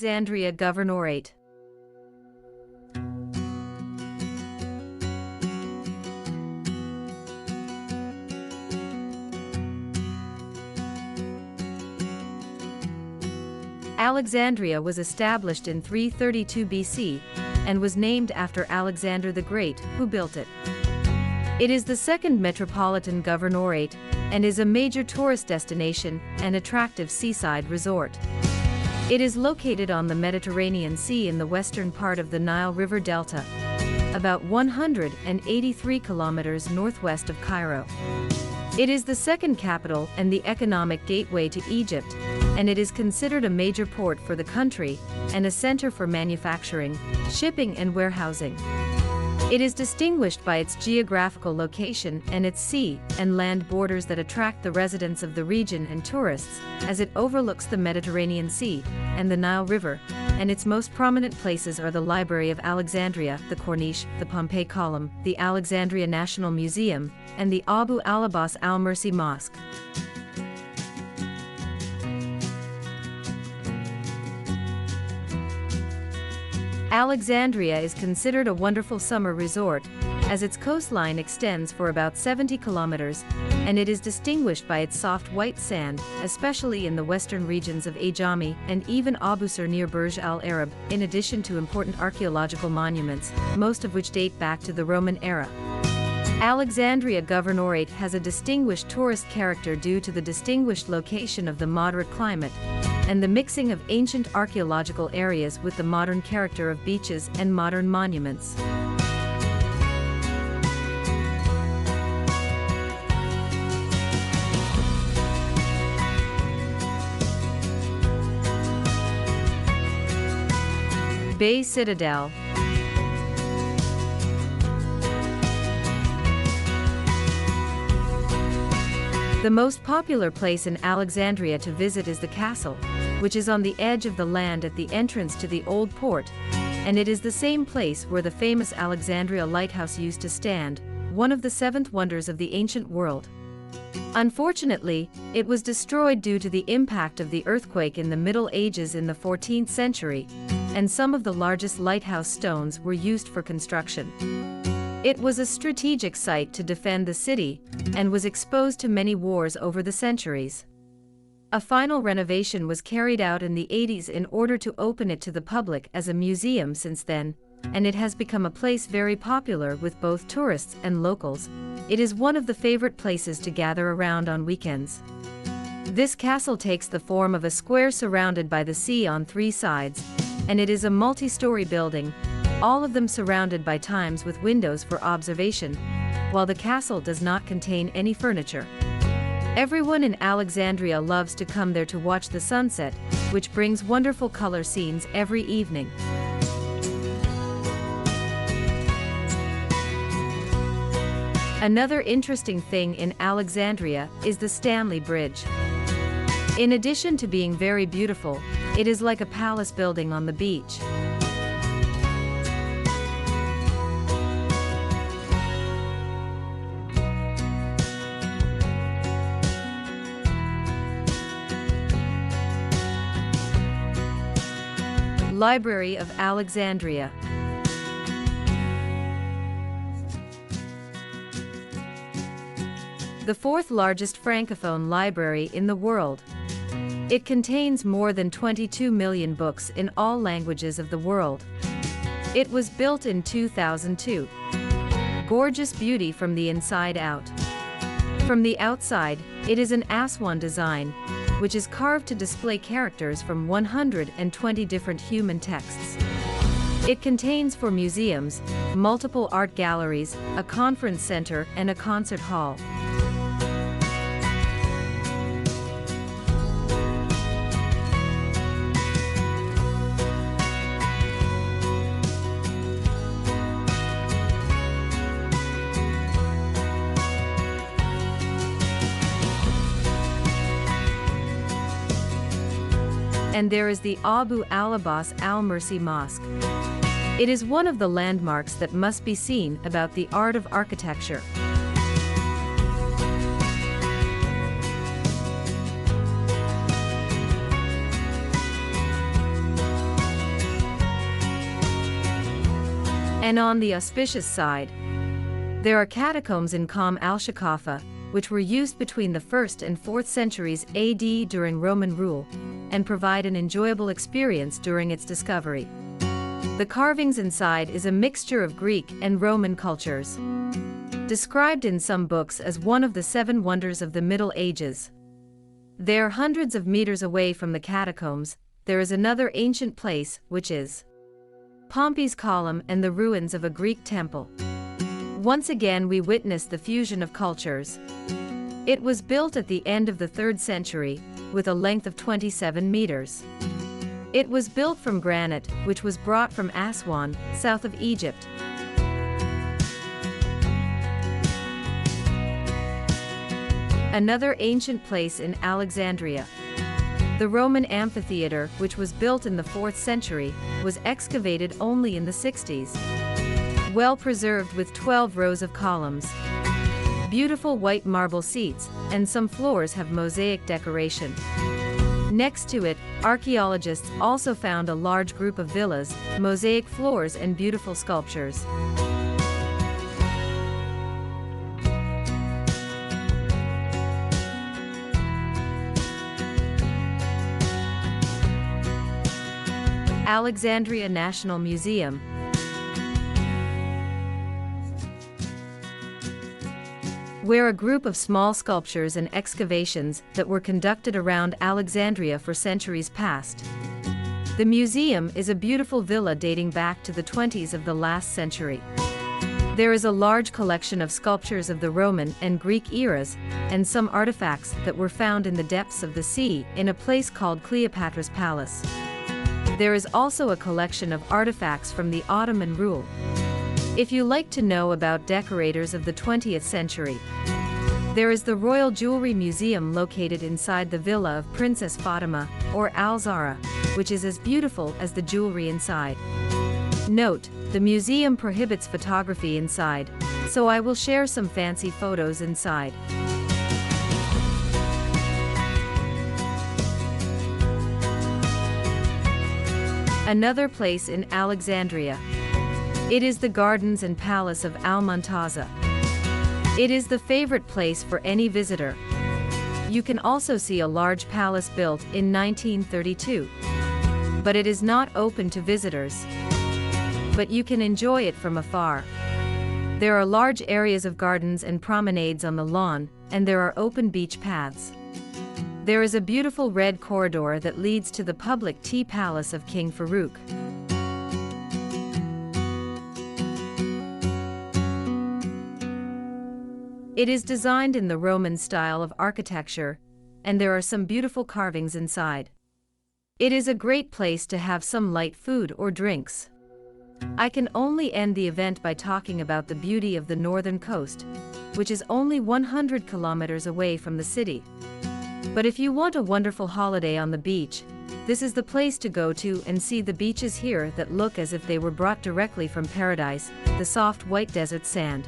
Alexandria Governorate. Alexandria was established in 332 BC and was named after Alexander the Great, who built it. It is the second metropolitan governorate and is a major tourist destination and attractive seaside resort. It is located on the Mediterranean Sea in the western part of the Nile River Delta, about 183 kilometers northwest of Cairo. It is the second capital and the economic gateway to Egypt, and it is considered a major port for the country and a center for manufacturing, shipping and warehousing. It is distinguished by its geographical location and its sea and land borders that attract the residents of the region and tourists, as it overlooks the Mediterranean Sea and the Nile River, and its most prominent places are the Library of Alexandria, the Corniche, the Pompeii Column, the Alexandria National Museum, and the Abu al-Abbas al-Mursi Mosque. Alexandria is considered a wonderful summer resort, as its coastline extends for about 70 kilometers, and it is distinguished by its soft white sand, especially in the western regions of Ajami and even Abu Sir near Burj Al Arab, in addition to important archaeological monuments, most of which date back to the Roman era. Alexandria Governorate has a distinguished tourist character due to the distinguished location of the moderate climate, and the mixing of ancient archaeological areas with the modern character of beaches and modern monuments. Bay Citadel. The most popular place in Alexandria to visit is the castle, which is on the edge of the land at the entrance to the old port, and it is the same place where the famous Alexandria Lighthouse used to stand, one of the seventh wonders of the ancient world. Unfortunately, it was destroyed due to the impact of the earthquake in the Middle Ages in the 14th century, and some of the largest lighthouse stones were used for construction. It was a strategic site to defend the city, and was exposed to many wars over the centuries. A final renovation was carried out in the 80s in order to open it to the public as a museum since then, and it has become a place very popular with both tourists and locals. It is one of the favorite places to gather around on weekends. This castle takes the form of a square surrounded by the sea on three sides, and it is a multi-story building, all of them surrounded by times with windows for observation, while the castle does not contain any furniture. Everyone in Alexandria loves to come there to watch the sunset, which brings wonderful color scenes every evening. Another interesting thing in Alexandria is the Stanley Bridge. In addition to being very beautiful, it is like a palace building on the beach. Library of Alexandria. The fourth largest Francophone library in the world. It contains more than 22 million books in all languages of the world. It was built in 2002. Gorgeous beauty from the inside out. From the outside, it is an Aswan design, which is carved to display characters from 120 different human texts. It contains 4 museums, multiple art galleries, a conference center, and a concert hall. And there is the Abu al-Abbas al-Mursi Mosque. It is one of the landmarks that must be seen about the art of architecture. And on the auspicious side, there are catacombs in Qam al-Shakafa, which were used between the 1st and 4th centuries AD during Roman rule, and provide an enjoyable experience during its discovery. The carvings inside is a mixture of Greek and Roman cultures. Described in some books as one of the 7 wonders of the Middle Ages. There, hundreds of meters away from the catacombs, there is another ancient place, which is Pompey's Column and the ruins of a Greek temple. Once again we witness the fusion of cultures. It was built at the end of the 3rd century, with a length of 27 meters. It was built from granite, which was brought from Aswan, south of Egypt. Another ancient place in Alexandria. The Roman amphitheater, which was built in the 4th century, was excavated only in the 60s. Well preserved with 12 rows of columns. Beautiful white marble seats, and some floors have mosaic decoration. Next to it, archaeologists also found a large group of villas, mosaic floors and beautiful sculptures. Alexandria National Museum. Where a group of small sculptures and excavations that were conducted around Alexandria for centuries past. The museum is a beautiful villa dating back to the 20s of the last century. There is a large collection of sculptures of the Roman and Greek eras, and some artifacts that were found in the depths of the sea in a place called Cleopatra's Palace. There is also a collection of artifacts from the Ottoman rule. If you like to know about decorators of the 20th century, there is the Royal Jewelry Museum located inside the villa of Princess Fatima, or Al Zahra, which is as beautiful as the jewelry inside. Note, the museum prohibits photography inside, so I will share some fancy photos inside. Another place in Alexandria. It is the Gardens and Palace of Al-Muntaza. It is the favorite place for any visitor. You can also see a large palace built in 1932. But it is not open to visitors. But you can enjoy it from afar. There are large areas of gardens and promenades on the lawn, and there are open beach paths. There is a beautiful red corridor that leads to the public tea palace of King Farouk. It is designed in the Roman style of architecture, and there are some beautiful carvings inside. It is a great place to have some light food or drinks. I can only end the event by talking about the beauty of the northern coast, which is only 100 kilometers away from the city. But if you want a wonderful holiday on the beach, this is the place to go to and see the beaches here that look as if they were brought directly from paradise, the soft white desert sand.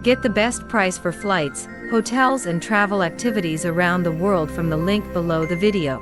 Get the best price for flights, hotels and travel activities around the world from the link below the video.